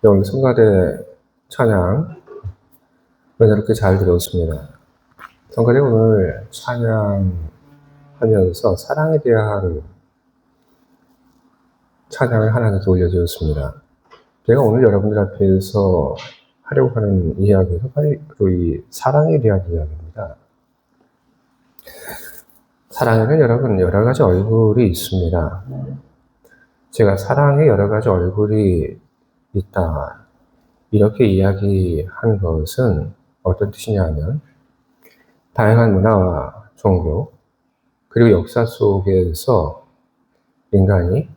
오늘 성가대 찬양 은혜롭게 잘 들었습니다. 성가대 오늘 찬양하면서 사랑에 대한 찬양을 하나 더 올려드렸습니다. 제가 오늘 여러분들 앞에서 하려고 하는 이야기는 바로 이 사랑에 대한 이야기입니다. 사랑에는 여러분 여러 가지 얼굴이 있습니다. 제가 사랑에 여러 가지 얼굴이 있다 이렇게 이야기한 것은 어떤 뜻이냐면 다양한 문화와 종교 그리고 역사 속에서 인간이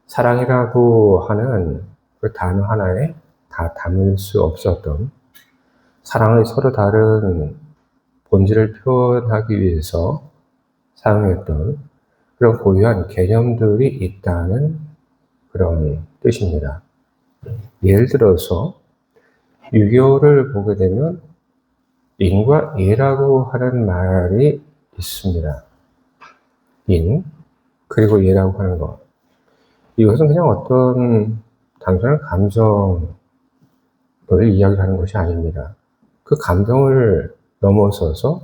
사랑이라고 하는 그 단어 하나에 다 담을 수 없었던 사랑의 서로 다른 본질을 표현하기 위해서 사용했던 그런 고유한 개념들이 있다는 그런 뜻입니다. 예를 들어서 유교를 보게 되면 인과 예라고 하는 말이 있습니다. 인, 그리고 예라고 하는 것. 이것은 그냥 어떤 단순한 감정을 이야기하는 것이 아닙니다. 그 감정을 넘어서서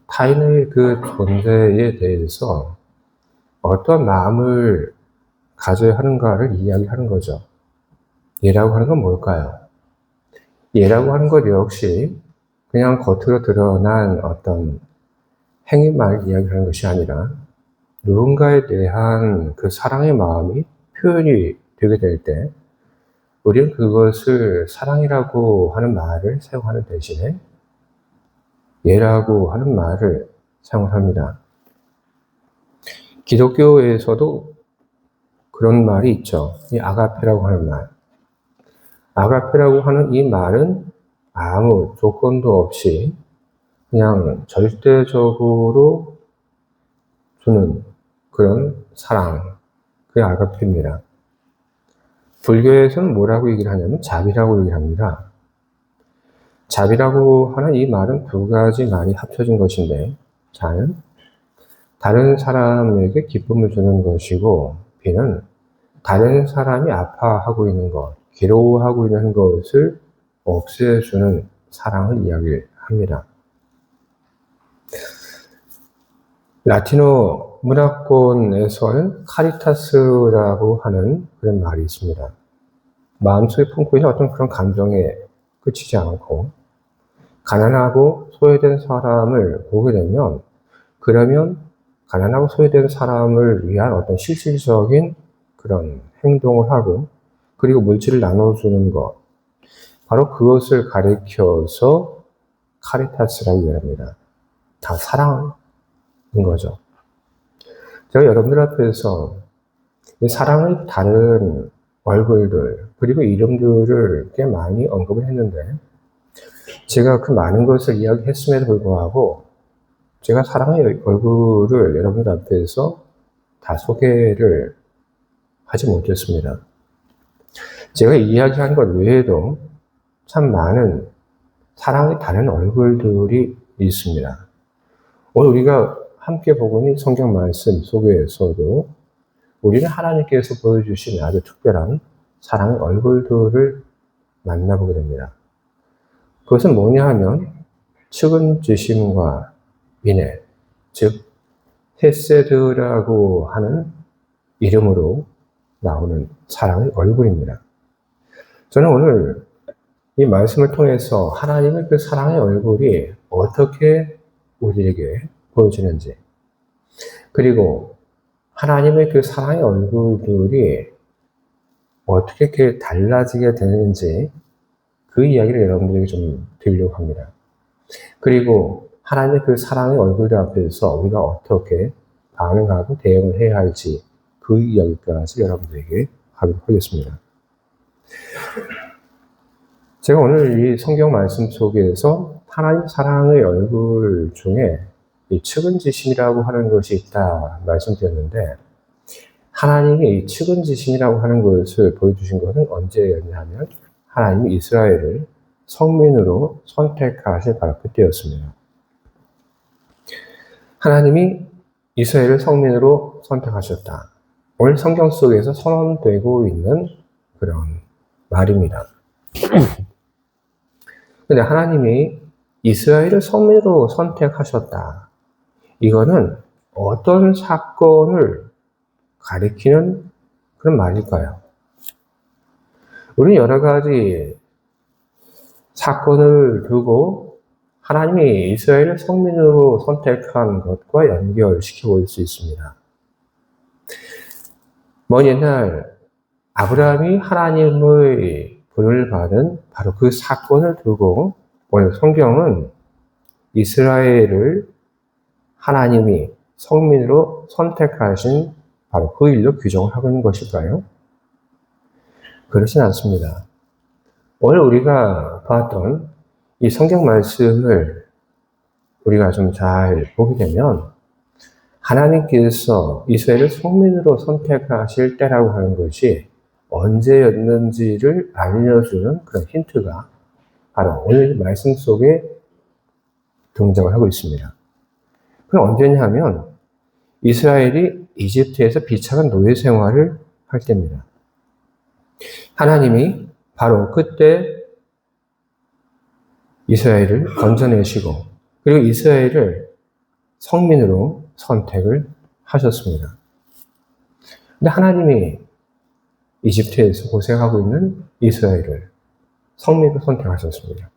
타인의 그 존재에 대해서 어떤 마음을 가져야 하는가를 이야기하는 거죠. 예라고 하는 건 뭘까요? 예라고 하는 것 역시 그냥 겉으로 드러난 어떤 행위만 이야기하는 것이 아니라 누군가에 대한 그 사랑의 마음이 표현이 되게 될 때 우리는 그것을 사랑이라고 하는 말을 사용하는 대신에 예라고 하는 말을 사용합니다. 기독교에서도 그런 말이 있죠. 이 아가페라고 하는 말. 아가페라고 하는 이 말은 아무 조건도 없이 그냥 절대적으로 주는 그런 사랑, 그게 아가페입니다. 불교에서는 뭐라고 얘기를 하냐면 자비라고 얘기를 합니다. 자비라고 하는 이 말은 두 가지 말이 합쳐진 것인데, 자는 다른 사람에게 기쁨을 주는 것이고, 비는 다른 사람이 아파하고 있는 것, 괴로워하고 있는 것을 없애주는 사랑을 이야기합니다. 라틴어 문화권에서는 카리타스라고 하는 그런 말이 있습니다. 마음속에 품고 있는 어떤 그런 감정에 그치지 않고 가난하고 소외된 사람을 보게 되면 그러면 가난하고 소외된 사람을 위한 어떤 실질적인 그런 행동을 하고 그리고 물질을 나눠주는 것 바로 그것을 가리켜서 카리타스라고 이야기합니다. 다 사랑인 거죠. 제가 여러분들 앞에서 이 사랑의 다른 얼굴들 그리고 이름들을 꽤 많이 언급을 했는데 제가 그 많은 것을 이야기했음에도 불구하고 제가 사랑의 얼굴을 여러분들 앞에서 다 소개를 하지 못했습니다. 제가 이야기한 것 외에도 참 많은 사랑의 다른 얼굴들이 있습니다. 오늘 우리가 함께 보고 있는 성경 말씀 속에서도 우리는 하나님께서 보여주신 아주 특별한 사랑의 얼굴들을 만나보게 됩니다. 그것은 뭐냐 하면 측은지심과 인애, 즉 헤세드라고 하는 이름으로 나오는 사랑의 얼굴입니다. 저는 오늘 이 말씀을 통해서 하나님의 그 사랑의 얼굴이 어떻게 우리에게 보여지는지 그리고 하나님의 그 사랑의 얼굴들이 어떻게 이렇게 달라지게 되는지 그 이야기를 여러분들에게 좀 드리려고 합니다. 그리고 하나님의 그 사랑의 얼굴들 앞에서 우리가 어떻게 반응하고 대응을 해야 할지 그 이야기까지 여러분들에게 하도록 하겠습니다. 제가 오늘 이 성경 말씀 속에서 하나님 사랑의 얼굴 중에 이 측은지심이라고 하는 것이 있다 말씀드렸는데 하나님이 이 측은지심이라고 하는 것을 보여주신 것은 언제였냐면 하나님이 이스라엘을 성민으로 선택하실 바로 그때였습니다. 하나님이 이스라엘을 성민으로 선택하셨다. 오늘 성경 속에서 선언되고 있는 그런 말입니다. 근데 하나님이 이스라엘을 성민으로 선택하셨다. 이거는 어떤 사건을 가리키는 그런 말일까요? 우리는 여러 가지 사건을 두고 하나님이 이스라엘을 성민으로 선택한 것과 연결시켜 볼 수 있습니다. 먼 옛날 아브라함이 하나님의 부름을 받은 바로 그 사건을 두고 오늘 성경은 이스라엘을 하나님이 성민으로 선택하신 바로 그 일로 규정을 하고 있는 것일까요? 그렇진 않습니다. 오늘 우리가 봤던 이 성경 말씀을 우리가 좀 잘 보게 되면 하나님께서 이스라엘을 성민으로 선택하실 때라고 하는 것이 언제였는지를 알려주는 그런 힌트가 바로 오늘 말씀 속에 등장을 하고 있습니다. 그럼 언제냐 하면 이스라엘이 이집트에서 비참한 노예 생활을 할 때입니다. 하나님이 바로 그때 이스라엘을 건져내시고 그리고 이스라엘을 성민으로 선택을 하셨습니다. 근데 하나님이 이집트에서 고생하고 있는 이스라엘을 성민으로 선택하셨습니다.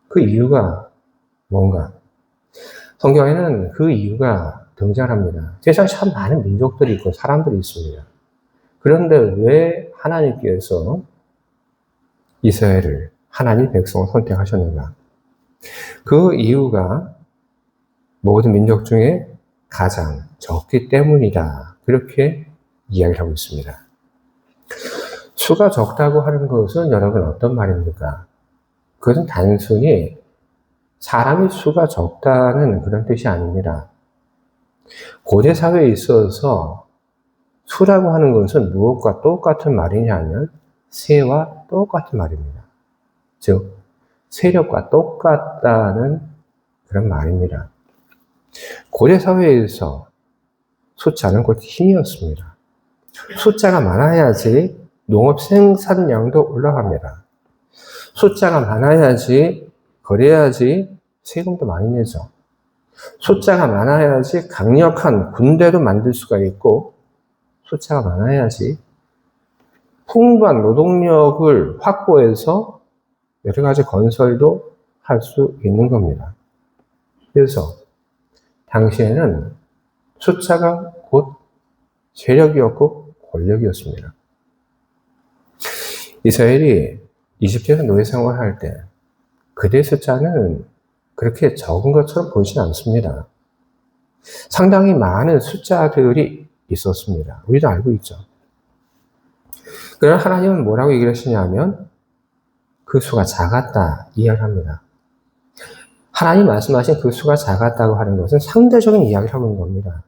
그 이유가 뭔가? 성경에는 그 이유가 등장합니다. 세상에 참 많은 민족들이 있고 사람들이 있습니다. 그런데 왜 하나님께서 이스라엘을 하나님 백성을 선택하셨는가? 그 이유가 모든 민족 중에 가장 적기 때문이다. 그렇게 이야기를 하고 있습니다. 수가 적다고 하는 것은 여러분 어떤 말입니까? 그것은 단순히 사람의 수가 적다는 그런 뜻이 아닙니다. 고대 사회에 있어서 수라고 하는 것은 무엇과 똑같은 말이냐면 새와 똑같은 말입니다. 즉 세력과 똑같다는 그런 말입니다. 고대 사회에서 숫자는 곧 힘이었습니다. 숫자가 많아야지 농업 생산량도 올라갑니다. 숫자가 많아야지 그래야지 세금도 많이 내죠. 숫자가 많아야지 강력한 군대도 만들 수가 있고 숫자가 많아야지 풍부한 노동력을 확보해서 여러 가지 건설도 할 수 있는 겁니다. 그래서 당시에는 숫자가 곧 세력이었고 권력이었습니다. 이스라엘이 이집트에서 노예 생활을 할 때 그대 숫자는 그렇게 적은 것처럼 보이진 않습니다. 상당히 많은 숫자들이 있었습니다. 우리도 알고 있죠. 그러나 하나님은 뭐라고 얘기를 하시냐면 그 수가 작았다 이야기를 합니다. 하나님 말씀하신 그 수가 작았다고 하는 것은 상대적인 이야기를 하고 있는 겁니다.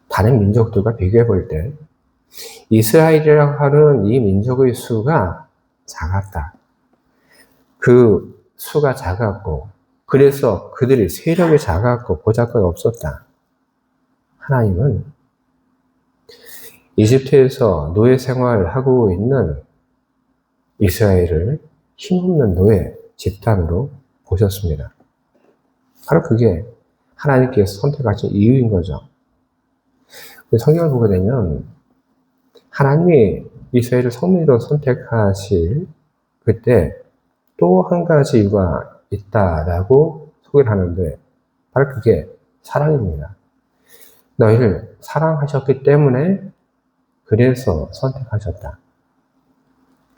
다른 민족들과 비교해 볼 때 이스라엘이라고 하는 이 민족의 수가 작았다. 그 수가 작았고 그래서 그들의 세력이 작았고 보잘것 없었다. 하나님은 이집트에서 노예 생활을 하고 있는 이스라엘을 힘없는 노예 집단으로 보셨습니다. 바로 그게 하나님께서 선택하신 이유인 거죠. 성경을 보게 되면 하나님이 이스라엘을 성민으로 선택하실 그때 또 한 가지 이유가 있다라고 소개를 하는데 바로 그게 사랑입니다. 너희를 사랑하셨기 때문에 그래서 선택하셨다.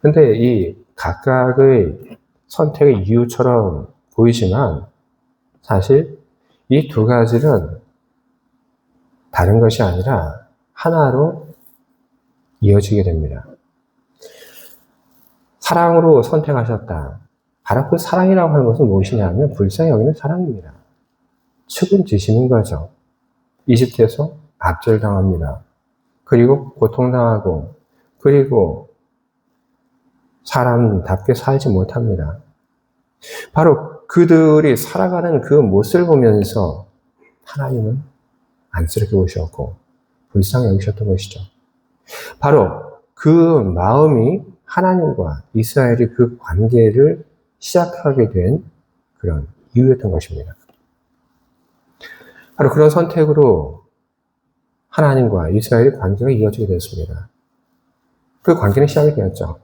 근데 이 각각의 선택의 이유처럼 보이지만 사실 이 두 가지는 다른 것이 아니라 하나로 이어지게 됩니다. 사랑으로 선택하셨다. 바로 그 사랑이라고 하는 것은 무엇이냐면 불쌍히 여기는 사랑입니다. 측은지심인 거죠. 이집트에서 압절당합니다. 그리고 고통당하고 그리고 사람답게 살지 못합니다. 바로 그들이 살아가는 그 모습을 보면서 하나님은 안쓰럽게 보셨고 불쌍히 여기셨던 것이죠. 바로 그 마음이 하나님과 이스라엘이 그 관계를 시작하게 된 그런 이유였던 것입니다. 바로 그런 선택으로 하나님과 이스라엘의 관계가 이어지게 됐습니다. 그 관계는 시작이 되었죠.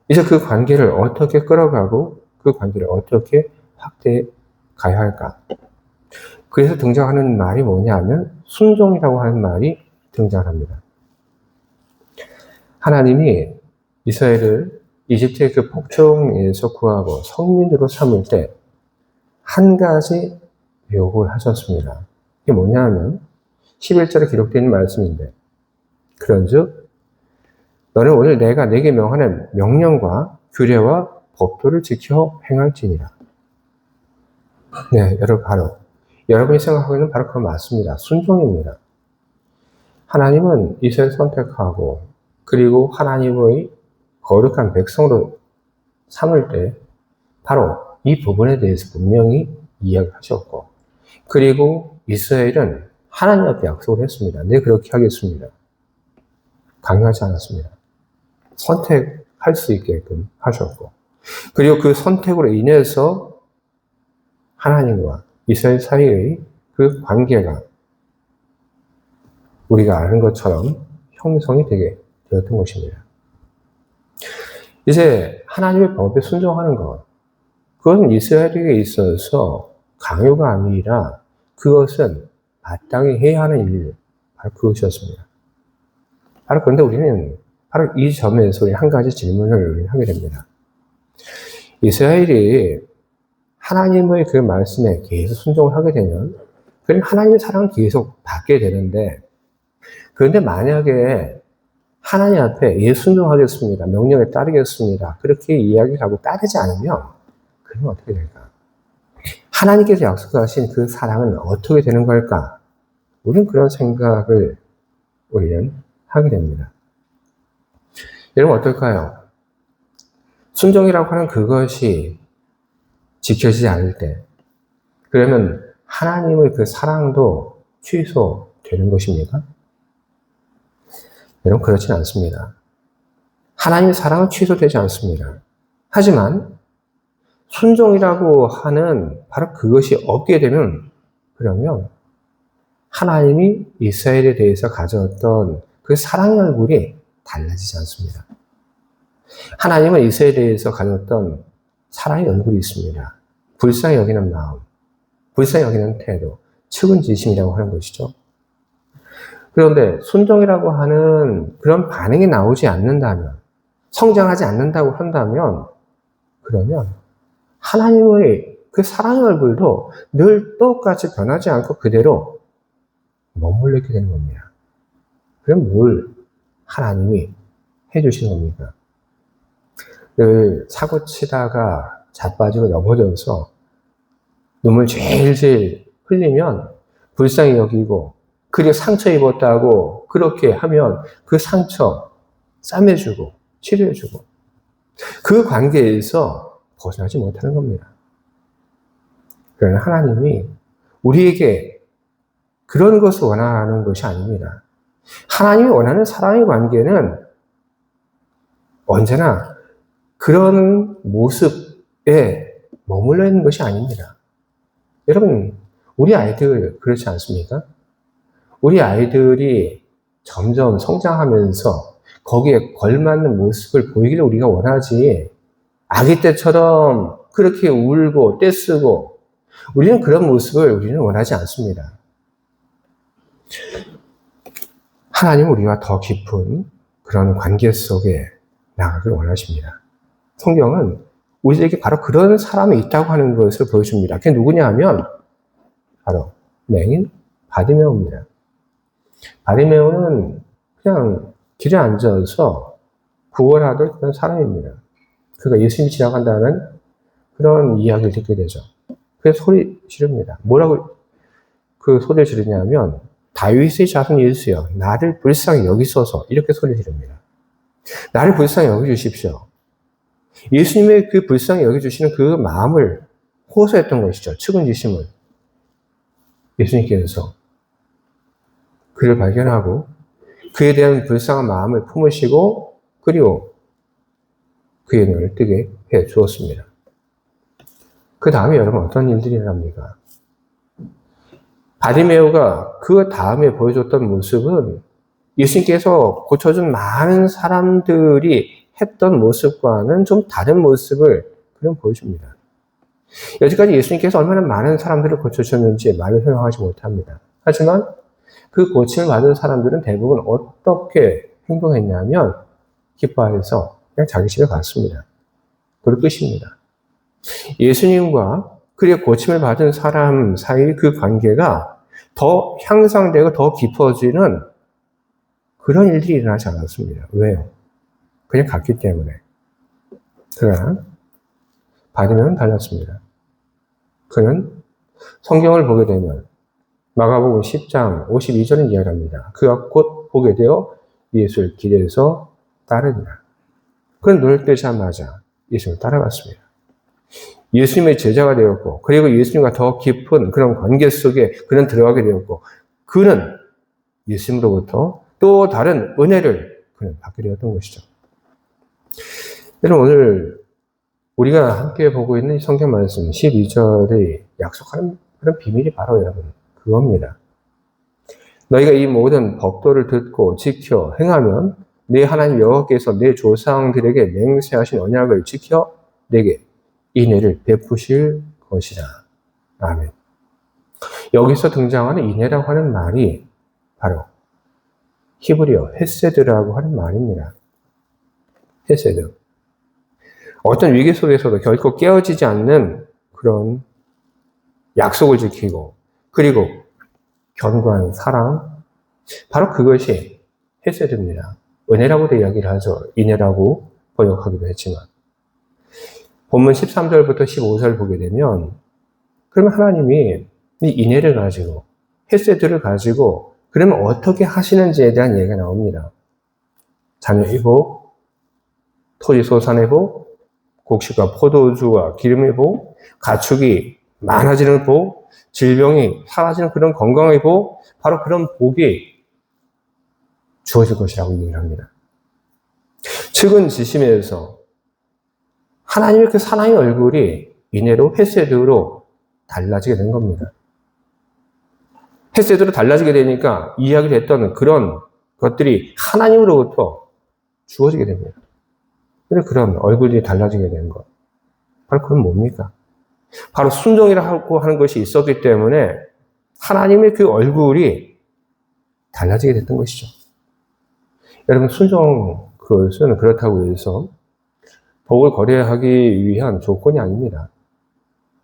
이제 그 관계를 어떻게 끌어가고 그 관계를 어떻게 확대해 가야 할까? 그래서 등장하는 말이 뭐냐면 순종이라고 하는 말이 등장합니다. 하나님이 이스라엘을 이집트의 그 폭정에서 구하고 성민으로 삼을 때 한 가지 요구를 하셨습니다. 이게 뭐냐면 11절에 기록되어 있는 말씀인데 그런즉 너는 오늘 내가 네게 명하는 명령과 규례와 법도를 지켜 행할지니라. 네, 여러분이 생각하고 있는 바로 그거 맞습니다. 순종입니다. 하나님은 이스라엘 선택하고 그리고 하나님의 거룩한 백성으로 삼을 때 바로 이 부분에 대해서 분명히 이야기하셨고 그리고 이스라엘은 하나님 앞에 약속을 했습니다. 네, 그렇게 하겠습니다. 강요하지 않았습니다. 선택할 수 있게끔 하셨고 그리고 그 선택으로 인해서 하나님과 이스라엘 사이의 그 관계가 우리가 아는 것처럼 형성이 되게 되었던 것입니다. 이제 하나님의 법에 순종하는 것, 그것은 이스라엘에게 있어서 강요가 아니라 그것은 마땅히 해야 하는 일, 바로 그것이었습니다. 바로 그런데 우리는 바로 이 점에서 한 가지 질문을 하게 됩니다. 이스라엘이 하나님의 그 말씀에 계속 순종을 하게 되면 그럼 하나님의 사랑을 계속 받게 되는데 그런데 만약에 하나님 앞에 예 순종하겠습니다. 명령에 따르겠습니다. 그렇게 이야기를 하고 따르지 않으면 그러면 어떻게 될까? 하나님께서 약속하신 그 사랑은 어떻게 되는 걸까? 우리는 그런 생각을 우리는 하게 됩니다. 여러분 어떨까요? 순종이라고 하는 그것이 지켜지지 않을 때 그러면 하나님의 그 사랑도 취소되는 것입니까? 여러분 그렇지는 않습니다. 하나님의 사랑은 취소되지 않습니다. 하지만 순종이라고 하는 바로 그것이 없게 되면 그러면 하나님이 이스라엘에 대해서 가졌던 그 사랑의 얼굴이 달라지지 않습니다. 하나님은 이스라엘에 대해서 가졌던 사랑의 얼굴이 있습니다. 불쌍히 여기는 마음, 불쌍히 여기는 태도, 측은지심이라고 하는 것이죠. 그런데 순종이라고 하는 그런 반응이 나오지 않는다면, 성장하지 않는다고 한다면, 그러면 하나님의 그 사랑의 얼굴도 늘 똑같이 변하지 않고 그대로 머물러 있게 되는 겁니다. 그럼 뭘 하나님이 해주시는 겁니까? 늘 사고 치다가 자빠지고 넘어져서 눈물 제일제일 흘리면 불쌍히 여기고 그리고 상처 입었다고 그렇게 하면 그 상처 싸매주고 치료해주고 그 관계에서 벗어나지 못하는 겁니다. 그러나 하나님이 우리에게 그런 것을 원하는 것이 아닙니다. 하나님이 원하는 사랑의 관계는 언제나 그런 모습에 머물러 있는 것이 아닙니다. 여러분, 우리 아이들 그렇지 않습니까? 우리 아이들이 점점 성장하면서 거기에 걸맞는 모습을 보이기를 우리가 원하지 아기 때처럼 그렇게 울고 떼쓰고 우리는 그런 모습을 우리는 원하지 않습니다. 하나님은 우리와 더 깊은 그런 관계 속에 나가길 원하십니다. 성경은 우리에게 바로 그런 사람이 있다고 하는 것을 보여줍니다. 그게 누구냐 하면 바로 맹인 바디메오입니다. 바디메오는 그냥 길에 앉아서 구걸하던 그런 사람입니다. 그가 예수님이 지나간다는 그런 이야기를 듣게 되죠. 그래서 소리 지릅니다. 뭐라고 그 소리를 지르냐면 다윗의 자손 예수여 나를 불쌍히 여기소서 이렇게 소리 지릅니다. 나를 불쌍히 여겨주십시오. 예수님의 그 불쌍히 여겨주시는 그 마음을 호소했던 것이죠. 측은지심을. 예수님께서 그를 발견하고 그에 대한 불쌍한 마음을 품으시고 그리고 그의 눈을 뜨게 해 주었습니다. 그 다음에 여러분 어떤 일들이 일어납니까? 바디메오가 그 다음에 보여줬던 모습은 예수님께서 고쳐준 많은 사람들이 했던 모습과는 좀 다른 모습을 그냥 보여줍니다. 여지까지 예수님께서 얼마나 많은 사람들을 고쳐주셨는지 말로 설명하지 못합니다. 하지만 그 고침을 받은 사람들은 대부분 어떻게 행동했냐면 기뻐해서 그냥 자기 집에 갔습니다. 그리고 끝입니다. 예수님과 그의 고침을 받은 사람 사이 그 관계가 더 향상되고 더 깊어지는 그런 일들이 일어나지 않았습니다. 왜요? 그냥 갔기 때문에. 그러나 바디메오는 달랐습니다. 그는 성경을 보게 되면 마가복음 10장 52절은 이야기합니다. 그가 곧 보게 되어 예수를 길에서 따르니라. 그는 눈을 뜨자마자 예수를 따라갔습니다. 예수님의 제자가 되었고, 그리고 예수님과 더 깊은 그런 관계 속에 그는 들어가게 되었고, 그는 예수님으로부터 또 다른 은혜를 그는 받게 되었던 것이죠. 여러분, 오늘 우리가 함께 보고 있는 성경 말씀 12절의 약속하는 그런 비밀이 바로 여러분 그겁니다. 너희가 이 모든 법도를 듣고 지켜 행하면 네 하나님 여호와께서 내 조상들에게 맹세하신 언약을 지켜 내게 인애를 베푸실 것이라. 아멘. 여기서 등장하는 인애라고 하는 말이 바로 히브리어 헤세드라고 하는 말입니다. 헤세드. 어떤 위기 속에서도 결코 깨어지지 않는 그런 약속을 지키고 그리고 견고한 사랑, 바로 그것이 헤세드입니다. 은혜라고도 이야기를 하죠. 인애라고 번역하기도 했지만. 본문 13절부터 15절 보게 되면 그러면 하나님이 이 인애를 가지고 헤세드를 가지고 그러면 어떻게 하시는지에 대한 얘기가 나옵니다. 자녀 회복, 토지 소산 회복, 곡식과 포도주와 기름의 복, 가축이 많아지는 복, 질병이 사라지는 그런 건강의 복, 바로 그런 복이 주어질 것이라고 얘기를 합니다. 측은지심에서 하나님의 그 사랑의 얼굴이 인애로 헤세드로 달라지게 된 겁니다. 헤세드로 달라지게 되니까 이야기됐던 그런 것들이 하나님으로부터 주어지게 됩니다. 그래서 그런 얼굴이 달라지게 된 것. 바로 그건 뭡니까? 바로 순종이라고 하는 것이 있었기 때문에 하나님의 그 얼굴이 달라지게 됐던 것이죠. 여러분, 순종, 그것은 그렇다고 해서 복을 거래하기 위한 조건이 아닙니다.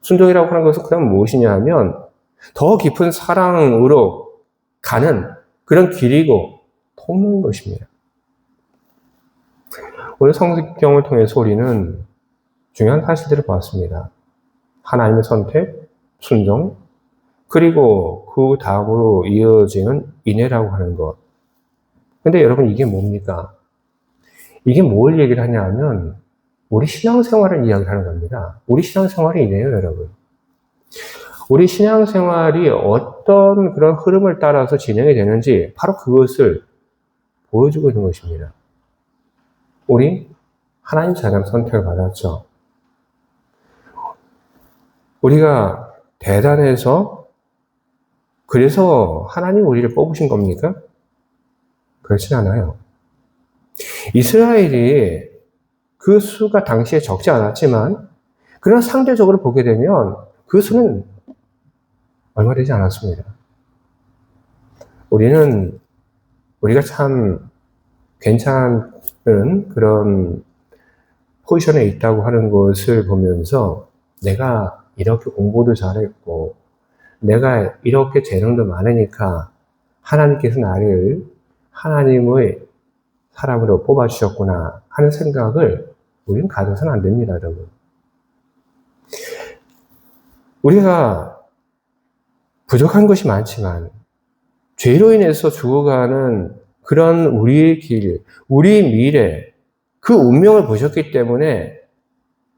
순종이라고 하는 것은 그럼 무엇이냐 하면 더 깊은 사랑으로 가는 그런 길이고 통로인 것입니다. 오늘 성경을 통해서 우리는 중요한 사실들을 보았습니다. 하나님의 선택, 순종, 그리고 그 다음으로 이어지는 인애라고 하는 것. 근데 여러분 이게 뭡니까? 이게 뭘 얘기를 하냐 하면 우리 신앙생활을 이야기를 하는 겁니다. 우리 신앙생활이 이래요, 여러분. 우리 신앙생활이 어떤 그런 흐름을 따라서 진행이 되는지 바로 그것을 보여주고 있는 것입니다. 우리 하나님 자녀 선택을 받았죠. 우리가 대단해서 그래서 하나님 우리를 뽑으신 겁니까? 그렇진 않아요. 이스라엘이 그 수가 당시에 적지 않았지만 그러나 상대적으로 보게 되면 그 수는 얼마 되지 않았습니다. 우리가 참 괜찮은 그런 포지션에 있다고 하는 것을 보면서 내가 이렇게 공부도 잘했고 내가 이렇게 재능도 많으니까 하나님께서 나를 하나님의 사람으로 뽑아주셨구나 하는 생각을 우리는 가져서는 안 됩니다, 여러분. 우리가 부족한 것이 많지만 죄로 인해서 죽어가는 그런 우리의 길, 우리의 미래, 그 운명을 보셨기 때문에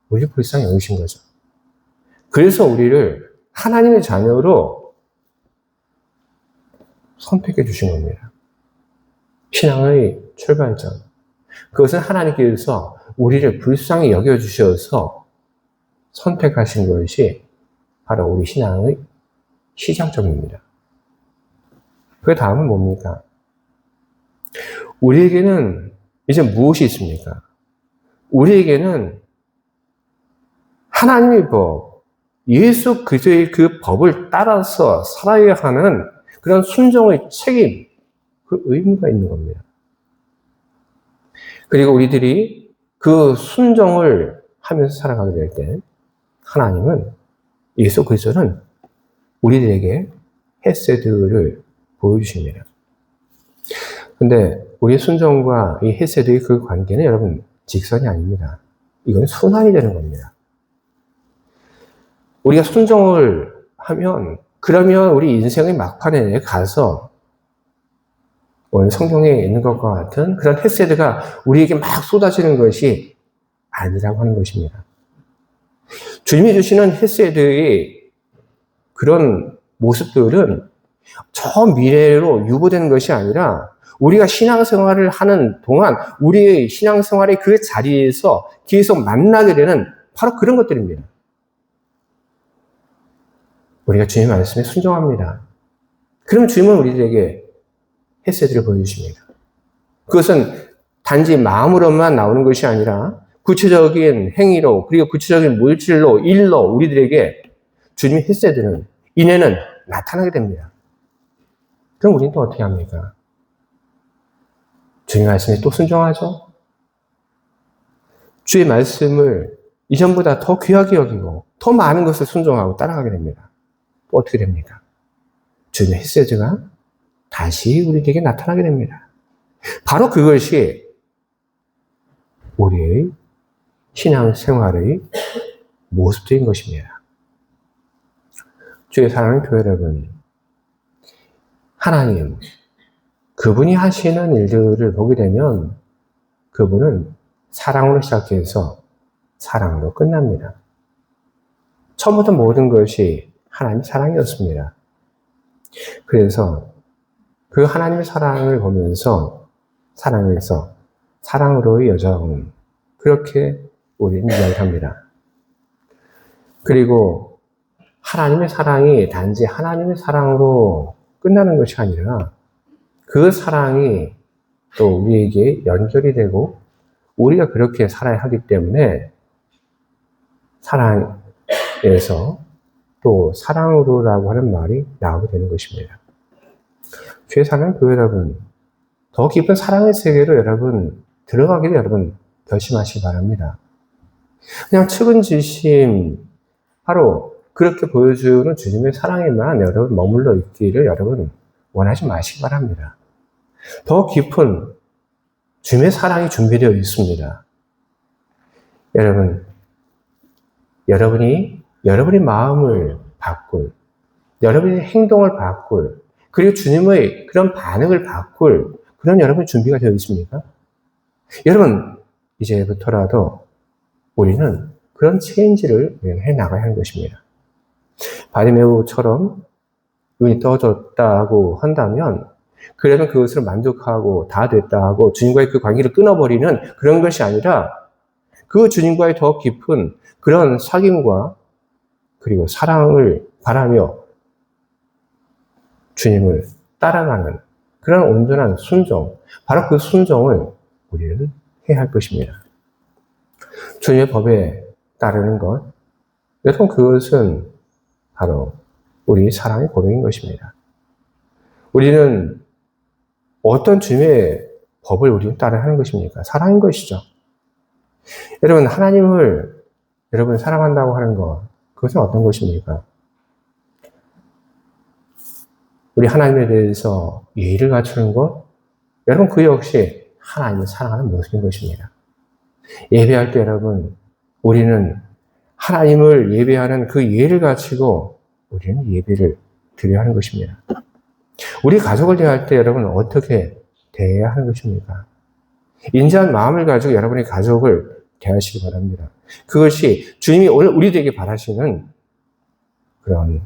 우리를 불쌍히 여기신 거죠. 그래서 우리를 하나님의 자녀로 선택해 주신 겁니다. 신앙의 출발점. 그것은 하나님께서 우리를 불쌍히 여겨주셔서 선택하신 것이 바로 우리 신앙의 시작점입니다. 그 다음은 뭡니까? 우리에게는 이제 무엇이 있습니까? 우리에게는 하나님의 법, 예수 그리스도의 그 법을 따라서 살아야 하는 그런 순종의 책임, 그 의무가 있는 겁니다. 그리고 우리들이 그 순종을 하면서 살아가게 될 때 하나님은, 예수 그리스도는 우리들에게 헤세드를 보여주십니다. 근데 우리의 순종과 이 헤세드의 그 관계는 여러분 직선이 아닙니다. 이건 순환이 되는 겁니다. 우리가 순종을 하면, 그러면 우리 인생의 막판에 가서 오늘 성경에 있는 것과 같은 그런 헤세드가 우리에게 막 쏟아지는 것이 아니라고 하는 것입니다. 주님이 주시는 헤세드의 그런 모습들은 저 미래로 유보되는 것이 아니라 우리가 신앙생활을 하는 동안 우리의 신앙생활의 그 자리에서 계속 만나게 되는 바로 그런 것들입니다. 우리가 주님 말씀에 순종합니다. 그럼 주님은 우리들에게 헤세드를 보여주십니다. 그것은 단지 마음으로만 나오는 것이 아니라 구체적인 행위로, 그리고 구체적인 물질로, 일로 우리들에게 주님의 헤세드는, 인해는 나타나게 됩니다. 그럼 우리는 또 어떻게 합니까? 주님 말씀에 또 순종하죠? 주의 말씀을 이전보다 더 귀하게 여기고 더 많은 것을 순종하고 따라가게 됩니다. 또 어떻게 됩니까? 주님의 헤세드가 다시 우리에게 나타나게 됩니다. 바로 그것이 우리의 신앙생활의 모습인 것입니다. 주의 사랑하는 교회 여러분, 하나님, 그분이 하시는 일들을 보게 되면 그분은 사랑으로 시작해서 사랑으로 끝납니다. 처음부터 모든 것이 하나님의 사랑이었습니다. 그래서 그 하나님의 사랑을 보면서 사랑에서 사랑으로의 여정, 그렇게 우리는 이야기합니다. 그리고 하나님의 사랑이 단지 하나님의 사랑으로 끝나는 것이 아니라 그 사랑이 또 우리에게 연결이 되고 우리가 그렇게 살아야 하기 때문에 사랑에서 또 사랑으로라고 하는 말이 나오게 되는 것입니다. 주의 사랑하는 교회 여러분, 더 깊은 사랑의 세계로 여러분 들어가기를 여러분 결심하시기 바랍니다. 그냥 측은지심, 바로 그렇게 보여주는 주님의 사랑에만 여러분 머물러 있기를 여러분 원하지 마시기 바랍니다. 더 깊은 주님의 사랑이 준비되어 있습니다. 여러분, 여러분의 마음을 바꿀, 여러분의 행동을 바꿀, 그리고 주님의 그런 반응을 바꿀 그런 여러분의 준비가 되어 있습니까? 여러분, 이제부터라도 우리는 그런 체인지를 해나가야 하는 것입니다. 바리매우처럼 눈이 떠졌다고 한다면, 그러면 그것을 만족하고 다 됐다 하고 주님과의 그 관계를 끊어버리는 그런 것이 아니라 그 주님과의 더 깊은 그런 사귐과 그리고 사랑을 바라며 주님을 따라가는 그런 온전한 순종, 바로 그 순종을 우리는 해야 할 것입니다. 주님의 법에 따르는 것, 여러분 그것은 바로 우리 사랑의 고백인 것입니다. 우리는 어떤 주님의 법을 우리는 따라야 하는 것입니까? 사랑인 것이죠. 여러분, 하나님을 여러분 사랑한다고 하는 것, 그것은 어떤 것입니까? 우리 하나님에 대해서 예의를 갖추는 것, 여러분 그 역시 하나님을 사랑하는 모습인 것입니다. 예배할 때 여러분, 우리는 하나님을 예배하는 그 예를 갖추고 우리는 예배를 드려야 하는 것입니다. 우리 가족을 대할 때 여러분 어떻게 대해야 하는 것입니까? 인자한 마음을 가지고 여러분의 가족을 대하시기 바랍니다. 그것이 주님이 오늘 우리들에게 바라시는 그런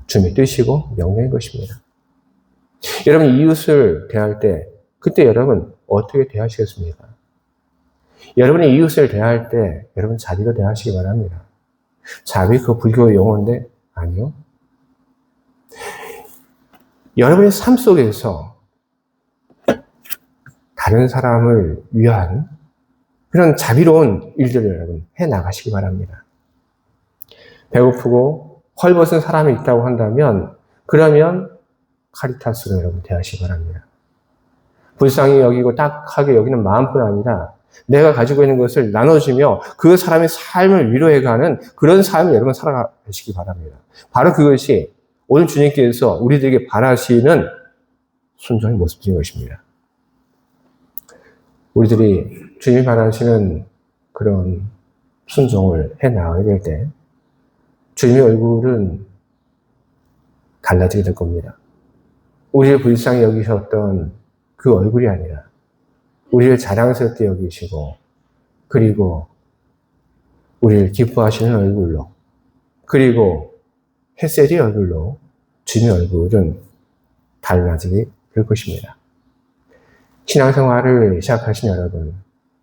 주님의 뜻이고 명령인 것입니다. 여러분 이웃을 대할 때 그때 여러분 어떻게 대하시겠습니까? 여러분의 이웃을 대할 때 여러분 자비로 대하시기 바랍니다. 자비 그 불교의 용어인데 아니요. 여러분의 삶 속에서 다른 사람을 위한 그런 자비로운 일들을 여러분 해나가시기 바랍니다. 배고프고 헐벗은 사람이 있다고 한다면 그러면 카리타스로 여러분 대하시기 바랍니다. 불쌍히 여기고 딱하게 여기는 마음뿐 아니라 내가 가지고 있는 것을 나눠주며 그 사람의 삶을 위로해가는 그런 삶을 여러분 살아가시기 바랍니다. 바로 그것이 오늘 주님께서 우리들에게 바라시는 순종의 모습인 것입니다. 우리들이 주님이 바라시는 그런 순종을 해나가게 될 때 주님의 얼굴은 달라지게 될 겁니다. 우리를 불쌍히 여기셨던 그 얼굴이 아니라 우리를 자랑스럽게 여기시고 그리고 우리를 기뻐하시는 얼굴로 그리고 헤세리 얼굴로 주님의 얼굴은 달라지게 될 것입니다. 신앙생활을 시작하신 여러분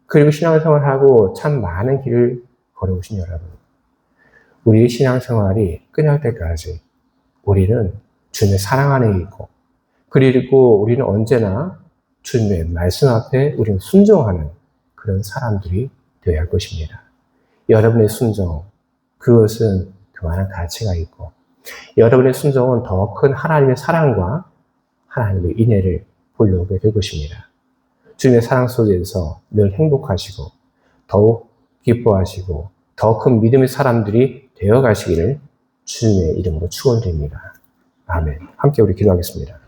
그리고 신앙생활하고 참 많은 길을 걸어오신 여러분 우리의 신앙생활이 끝날 때까지 우리는 주님의 사랑 안에 있고 그리고 우리는 언제나 주님의 말씀 앞에 우리는 순종하는 그런 사람들이 되어야 할 것입니다. 여러분의 순종, 그것은 그만한 가치가 있고 여러분의 순종은 더 큰 하나님의 사랑과 하나님의 인애를 불러오게 될 것입니다. 주님의 사랑 속에서 늘 행복하시고 더욱 기뻐하시고 더 큰 믿음의 사람들이 되어가시기를 주님의 이름으로 축원드립니다. 아멘. 함께 우리 기도하겠습니다.